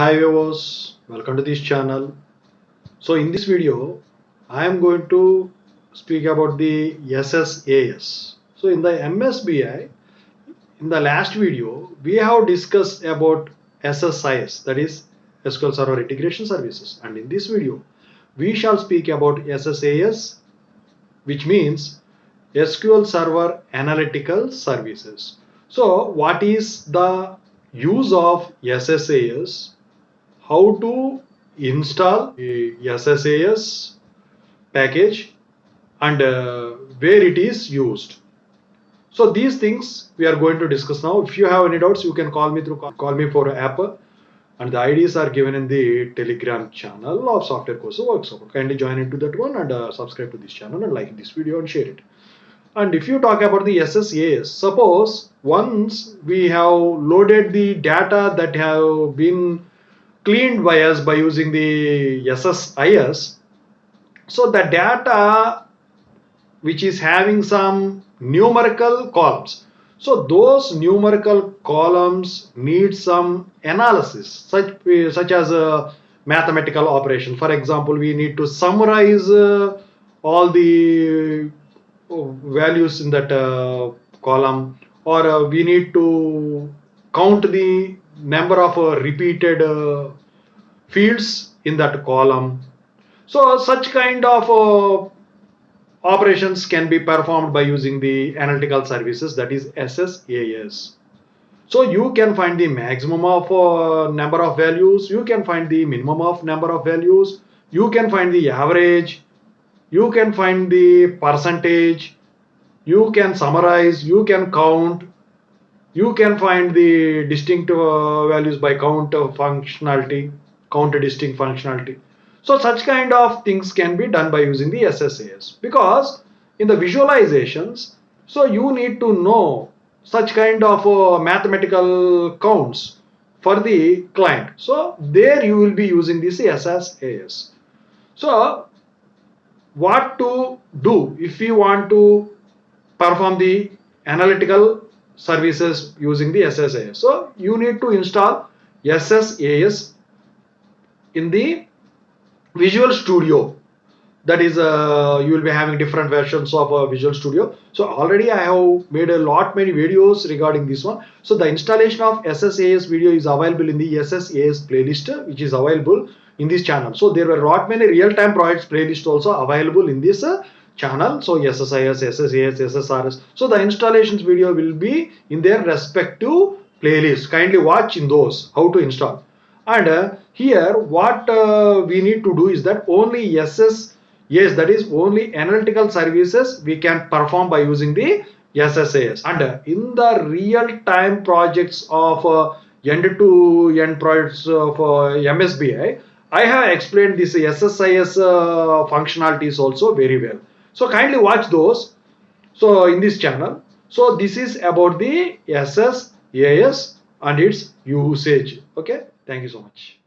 Hi viewers, welcome to this channel. So in this video, I am going to speak about the Ssas. So in the MSBI, in the last video, we have discussed about Ssas, that is SQL Server Integration Services. And in this video, we shall speak about Ssas, which means SQL Server Analytical Services. So what is the use of Ssas? How to install a Ssas package and where it is used. So these things we are going to discuss now. If you have any doubts, you can call me for app, and the IDs are given in the Telegram channel of Software Course Workshop. Kindly join into that one and subscribe to this channel and like this video and share it. And if you talk about the Ssas, suppose once we have loaded the data that have been cleaned by us by using the Ssas, so the data which is having some numerical columns, so those numerical columns need some analysis such as a mathematical operation. For example, we need to summarize all the values in that column, or we need to count the number of repeated fields in that column. So such kind of operations can be performed by using the analytical services, that is Ssas. So you can find the maximum of number of values, you can find the minimum of number of values, you can find the average, you can find the percentage, you can summarize, you can count, you can find the distinct values by count functionality, count distinct functionality. So such kind of things can be done by using the Ssas, because in the visualizations, so you need to know such kind of mathematical counts for the client. So there you will be using this Ssas. So what to do if you want to perform the analytical services using the Ssas? So you need to install Ssas in the Visual Studio. That is you will be having different versions of Visual Studio. So already I have made many videos regarding this one. So the installation of Ssas video is available in the Ssas playlist, which is available in this channel. So there were many real-time projects playlist also available in this channel. So SSIS, SSAS, SSRS. So the installations video will be in their respective playlists. Kindly watch in those how to install. And here what we need to do is that only Ssas, that is only analytical services we can perform by using the Ssas. And in the real-time projects of end-to-end projects of MSBI, I have explained this Ssas functionalities also very well. So kindly watch those. So in this channel, so this is about the Ssas and its usage. Okay, thank you so much.